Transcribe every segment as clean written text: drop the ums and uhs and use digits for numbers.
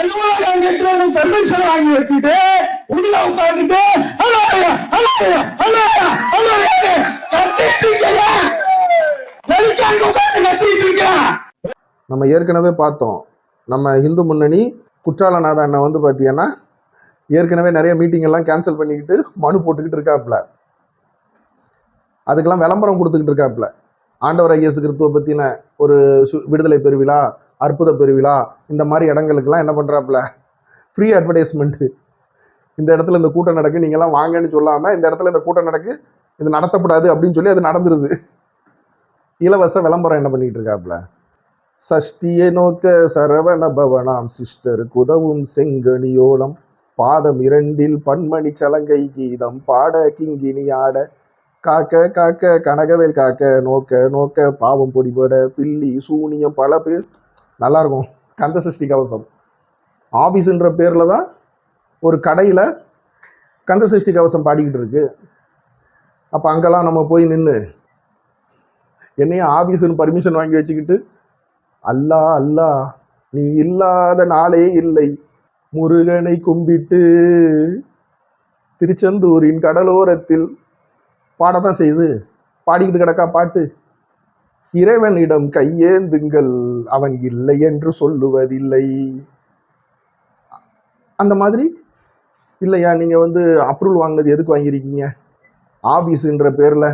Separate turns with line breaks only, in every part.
அலுவலகம் கட்டுறது பெர்மிஷன் வாங்கி வச்சுட்டு உள்ள உட்கார்ந்துட்டு
நம்ம ஏற்கனவே பார்த்தோம். நம்ம இந்து முன்னணி குற்றாலநாத அண்ணன் வந்து பார்த்தீங்கன்னா ஏற்கனவே நிறைய மீட்டிங் எல்லாம் கேன்சல் பண்ணிக்கிட்டு மனு போட்டுக்கிட்டு இருக்காப்புல. அதுக்கெல்லாம் விளம்பரம் கொடுத்துக்கிட்டு இருக்காப்புல. ஆண்டவர் ஐயேசு கிறிஸ்துவை பற்றின ஒரு விடுதலை பெருவிழா, அற்புத பெருவிழா, இந்த மாதிரி இடங்களுக்கெல்லாம் என்ன பண்ணுறாப்புல, ஃப்ரீ அட்வர்டைஸ்மெண்ட்டு. இந்த இடத்துல இந்த கூட்டம் நடக்கு, நீங்கள்லாம் வாங்கன்னு சொல்லாமல் இந்த இடத்துல இந்த கூட்டம் நடக்கு, இது நடத்தப்படாது அப்படின்னு சொல்லி அது நடந்துருது. இலவச விளம்பரம் என்ன பண்ணிக்கிட்டு இருக்காப்புல. சஷ்டியை நோக்க சரவண பவனாம் சிஸ்டருக்கு உதவும் செங்கனியோளம் பாதம் 2 பன்மணி சலங்கை கீதம் பாட கிங்கினி ஆட காக்க காக்க கனகவேல் காக்க நோக்க நோக்க பாவம் பொடிபட பில்லி சூனியம் பல பேர். நல்லா இருக்கும். கந்த சஷ்டி கவசம் ஆபீஸ்ன்ற பேர்ல தான் ஒரு கடையில் கந்த சஷ்டி கவசம் பாடிக்கிட்டு இருக்கு. அப்போ அங்கெல்லாம் நம்ம போய் நின்று என்னையும் ஆபீஸ்ன்னு பர்மிஷன் வாங்கி வச்சுக்கிட்டு அல்லா அல்லா நீ இல்லாத நாளே இல்லை முருகனை கும்பிட்டு திருச்செந்தூரின் கடலோரத்தில் பாடத்தான் செய்து பாடிக்கிட்டு கிடக்கா பாட்டு. இறைவனிடம் கையேந்துங்கள் அவன் இல்லை என்று சொல்லுவதில்லை. அந்த மாதிரி இல்லையா? நீங்கள் வந்து அப்ரூவல் வாங்கினது எதுக்கு வாங்கியிருக்கீங்க? ஆஃபீஸுன்ற பேரில்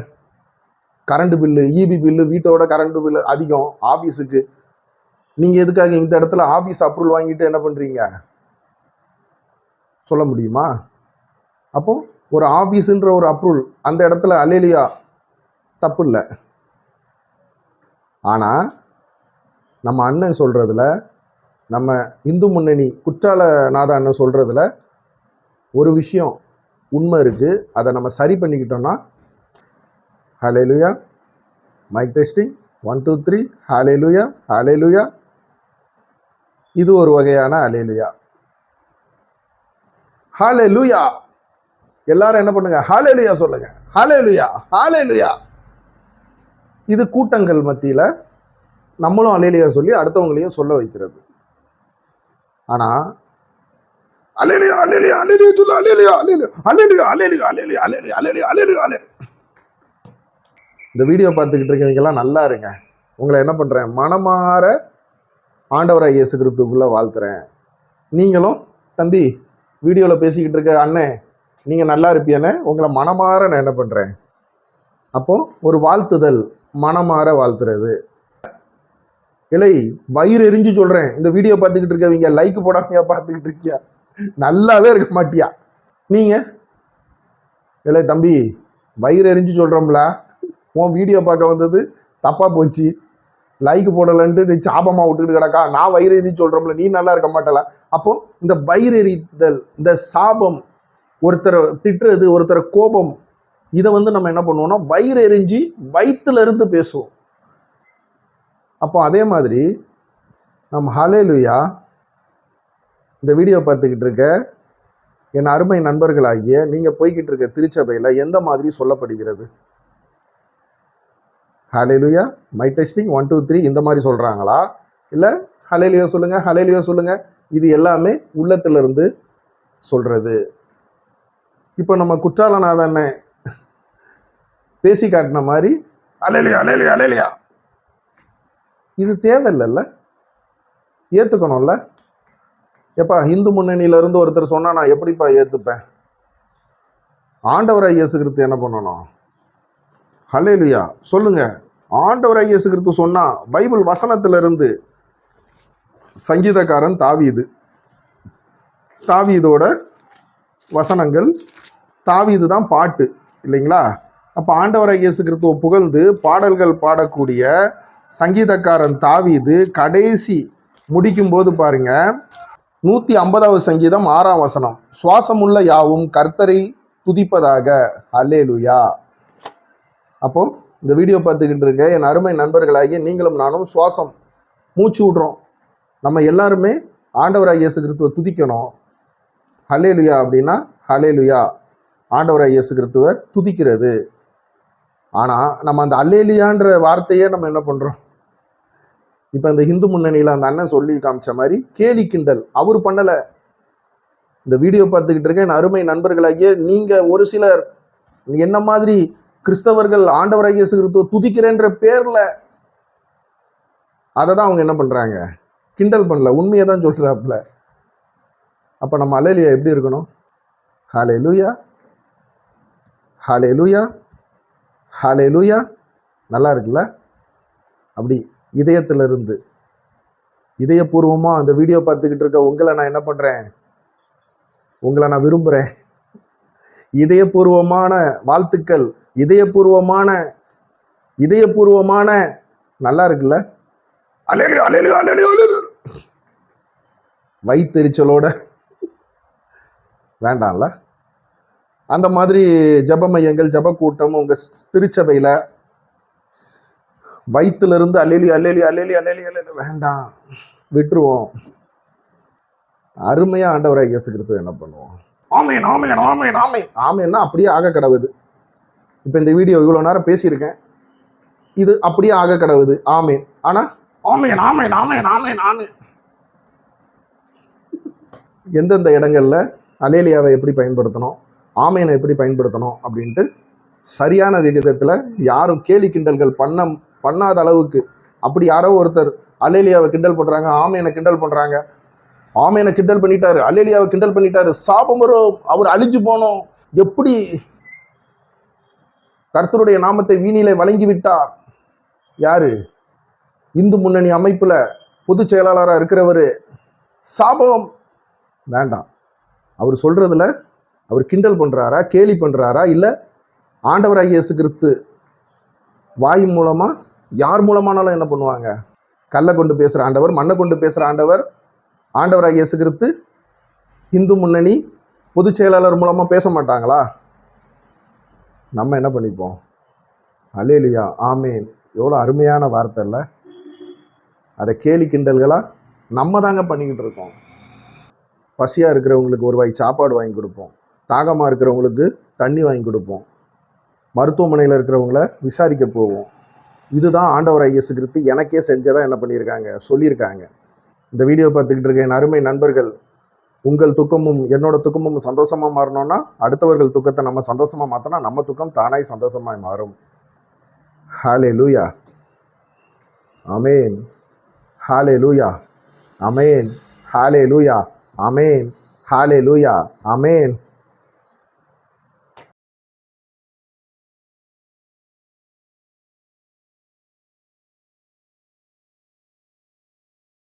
கரண்ட் பில்லு, இபி பில்லு, வீட்டோட கரண்ட் பில்லு அதிகம் ஆஃபீஸுக்கு. நீங்கள் எதுக்காக இந்த இடத்துல ஆஃபீஸ் அப்ரூவல் வாங்கிட்டு என்ன பண்ணுறீங்க சொல்ல முடியுமா? அப்போ ஒரு ஆஃபீஸுன்ற ஒரு அப்ரூவல் அந்த இடத்துல அல்லேலியா தப்பு இல்லை. ஆனால் நம்ம அண்ணன் சொல்கிறதுல, நம்ம இந்து முன்னணி குற்றாலநாத அண்ணன் சொல்கிறதுல ஒரு விஷயம் உண்மை இருக்குது. அதை நம்ம சரி பண்ணிக்கிட்டோம்னா ஹல்லேலூயா. மைக் டெஸ்டிங் 1 2 3 ஹல்லேலூயா ஹல்லேலூயா. இது ஒரு வகையான ஹல்லேலூயா. ஹல்லேலூயா. எல்லாரும் என்ன பண்ணுங்க? ஹல்லேலூயா சொல்லுங்க. ஹல்லேலூயா ஹல்லேலூயா. இது கூட்டங்கள் மத்தியில் நம்மளும் ஹல்லேலூயா சொல்லி அடுத்தவங்களையும் சொல்ல வைக்கிறது. ஆனால் ஹல்லேலூயா ஹல்லேலூயா ஹல்லேலூயா சொல்ல ஹல்லேலூயா ஹல்லேலூயா ஹல்லேலூயா ஹல்லேலூயா ஹல்லேலூயா ஹல்லேலூயா ஹல்லேலூயா ஹல்லேலூயா. இந்த வீடியோ பார்த்துக்கிட்டு இருக்கீங்கலாம் நல்லா இருங்க. உங்களை என்ன பண்ணுறேன், மனமாற ஆண்டவராக இயேசு கிறிஸ்துவுக்குள்ளே வாழ்த்துறேன். நீங்களும் தம்பி வீடியோவில் பேசிக்கிட்டு இருக்க அண்ணே, நீங்கள் நல்லா இருப்பீங்கன்னு உங்களை மனமாற நான் என்ன பண்ணுறேன். அப்போது ஒரு வாழ்த்துதல், மனமாற வாழ்த்துறது. இல்லை வயிறு எரிஞ்சு சொல்கிறேன், இந்த வீடியோ பார்த்துக்கிட்டு இருக்கவங்க லைக் போடாமையா பார்த்துக்கிட்டு இருக்கியா? நல்லாவே இருக்க மாட்டியா நீங்கள்? இல்லை தம்பி வயிறு எரிஞ்சு சொல்கிறோம்ல, உன் வீடியோ பார்க்க வந்தது தப்பாக போச்சு, லைக் போடலன்ட்டு நீ சாபமாக விட்டுக்கிட்டு கிடக்கா. நான் வயிறு எரிஞ்சு சொல்கிறோம்ல, நீ நல்லா இருக்க மாட்டல. அப்போது இந்த வயிறு எரித்தல், இந்த சாபம், ஒருத்தரை திட்டுறது, ஒருத்தரை கோபம், இதை வந்து நம்ம என்ன பண்ணுவோம்னா வயிறு எரிஞ்சு வயிற்றுல இருந்து பேசுவோம். அப்போ அதே மாதிரி நம்ம ஹல்லேலூயா இந்த வீடியோ பார்த்துக்கிட்டு இருக்க என் அருமை நண்பர்களாகிய நீங்கள் போய்கிட்டு இருக்க திருச்சபையில் எந்த மாதிரி சொல்லப்படுகிறது? ஹல்லேலூயா மை டெஸ்டிங் 1 2 3 இந்த மாதிரி சொல்கிறாங்களா? இல்லை ஹல்லேலூயா சொல்லுங்கள் ஹல்லேலூயா சொல்லுங்கள், இது எல்லாமே உள்ளத்திலிருந்து சொல்கிறது. இப்போ நம்ம குற்றாலநாதன் பேசி காட்டின மாதிரி ஹல்லேலூயா ஹல்லேலூயா ஹல்லேலூயா இது தேவையில்லைல்ல, ஏற்றுக்கணும்ல. எப்பா இந்து முன்னணியிலேருந்து ஒருத்தர் சொன்னால் நான் எப்படிப்பா ஏற்றுப்பேன்? ஆண்டவராக இயேசு கிறிஸ்து என்ன பண்ணணும்? ஹல்லேலூயா சொல்லுங்க. ஆண்டவராக இயேசு கிறிஸ்து சொன்னா பைபிள் வசனத்திலிருந்து சங்கீதக்காரன் தாவீதோட வசனங்கள், தாவீது தான் பாட்டு இல்லைங்களா? அப்போ ஆண்டவராக இயேசு கிறிஸ்துவை புகழ்ந்து பாடல்கள் பாடக்கூடிய சங்கீதக்காரன் தாவீது கடைசி முடிக்கும்போது பாருங்க, 150வது சங்கீதம் 6ஆம் வசனம், சுவாசமுள்ள யாவும் கர்த்தரை துதிப்பதாக ஹல்லேலூயா. அப்போ இந்த வீடியோ பார்த்துக்கிட்டு இருக்க என் அருமை நண்பர்களாகிய நீங்களும் நானும் சுவாசம் மூச்சு விடுறோம். நம்ம எல்லாருமே ஆண்டவராக இயேசு கிறிஸ்துவை துதிக்கணும். ஹல்லேலூயா அப்படின்னா ஹல்லேலூயா ஆண்டவராக இயேசு கிறிஸ்துவை துதிக்கிறது. ஆனால் நம்ம அந்த அல்லேலியான்ற வார்த்தையே நம்ம என்ன பண்ணுறோம், இப்ப இந்த இந்து முன்னணியில அந்த அண்ணன் சொல்லி காமிச்ச மாதிரி கேலி கிண்டல் அவர் பண்ணல. இந்த வீடியோ பார்த்துக்கிட்டு இருக்கேன் அருமை நண்பர்களாகிய நீங்க ஒரு சிலர் என்ன மாதிரி கிறிஸ்தவர்கள் ஆண்டவராகிய இயேசு கிறிஸ்துவை துதிக்கிறேன்ற பேர்ல அதை தான் அவங்க என்ன பண்றாங்க, கிண்டல் பண்ணல, உண்மையை தான் சொல்றாப்புல. அப்ப நம்ம அல்லேலூயா எப்படி இருக்கணும்? ஹல்லேலூயா, ஹல்லேலூயா, ஹல்லேலூயா. நல்லா இருக்குல்ல? அப்படி இதயத்திலிருந்து இதயபூர்வமா அந்த வீடியோ பார்த்துக்கிட்டு இருக்க உங்களை நான் என்ன பண்றேன், உங்களை நான் விரும்புறேன். இதயபூர்வமான வாழ்த்துக்கள், இதயபூர்வமான நல்லா இருக்குல்ல? அல்லேலூயா, அல்லேலூயா, அல்லேலூயா, அல்லேலூயா. வயித்தெரிச்சலோட வேண்டாம்ல? அந்த மாதிரி ஜப மையங்கள், ஜப கூட்டம் உங்க திருச்சபையில வயிற்றிலிருந்து அல்லேலூயா, அல்லேலூயா, அல்லேலூயா, அல்லேலூயா, அல்லேலூயா வேண்டாம், விட்டுருவோம். அருமையா ஆண்டவராகிய இயேசு கிறிஸ்து என்ன பண்ணுவோம்? ஆமென், ஆமென், ஆமென், ஆமென். ஆமென்னா அப்படியே ஆக கடவுது. இப்போ இந்த வீடியோ இவ்வளோ நேரம் பேசியிருக்கேன், இது அப்படியே ஆக கடவுது. ஆமென். ஆனா ஆமென், ஆமென், ஆமென், ஆமென், ஆமென். எந்தெந்த இடங்கள்ல அல்லேலூயாவை எப்படி பயன்படுத்தணும், ஆமெனை எப்படி பயன்படுத்தணும் அப்படின்ட்டு சரியான விகிதத்துல யாரும் கேலி கிண்டல்கள் பண்ணாத அளவுக்கு, அப்படி யாரோ ஒருத்தர் அல்லேலூயாவை கிண்டல் பண்றாங்க, ஆமெனை கிண்டல் பண்றாங்க, ஆமெனை கிண்டல் பண்ணிட்டாரு, அல்லேலூயாவை கிண்டல் பண்ணிட்டாரு, சாபம் வரும், அவர் அழிஞ்சு போனோம், எப்படி கர்த்தருடைய நாமத்தை வீணிலே வழங்கி விட்டார். யாரு? இந்து முன்னணி அமைப்புல பொதுச் செயலாளராக இருக்கிறவரு. சாபம் வேண்டாம். அவர் சொல்றதுல அவர் கிண்டல் பண்றாரா, கேலி பண்றாரா, இல்ல ஆண்டவராகிய இயேசு கிறிஸ்து வாய் மூலமா யார் மூலமானாலும் என்ன பண்ணுவாங்க, கல்லை கொண்டு பேசுற ஆண்டவர், மண்ணை கொண்டு பேசுற ஆண்டவர், ஆண்டவராகிய இயேசு கிறிஸ்து இந்து முன்னணி பொதுச் செயலாளர் மூலமா பேச மாட்டாங்களா? நம்ம என்ன பண்ணிப்போம்? அல்லேலூயா, ஆமேன். எவ்வளோ அருமையான வார்த்தை இல்லை? அதை கேலி கிண்டல்களா நம்ம தாங்க பண்ணிக்கிட்டு இருக்கோம். பசியாக இருக்கிறவங்களுக்கு ஒரு வாய் சாப்பாடு வாங்கி கொடுப்போம், தாகமாக இருக்கிறவங்களுக்கு தண்ணி வாங்கி கொடுப்போம், மருத்துவமனையில் இருக்கிறவங்கள விசாரிக்க போவோம். இதுதான் ஆண்டவராகிய இயேசு கிறிஸ்து எனக்கே செஞ்சதாக என்ன பண்ணியிருக்காங்க, சொல்லியிருக்காங்க. இந்த வீடியோ பார்த்துக்கிட்டு இருக்க என் அருமை நண்பர்கள், உங்கள் துக்கமும் என்னோட துக்கமும் சந்தோஷமாக மாறணும்னா அடுத்தவர்கள் துக்கத்தை நம்ம சந்தோஷமாக மாற்றினா நம்ம துக்கம் தானாய் சந்தோஷமாய் மாறும். ஹல்லேலூயா, ஆமென். ஹல்லேலூயா, ஆமென். ஹல்லேலூயா, ஆமென். ஹல்லேலூயா, ஆமென்.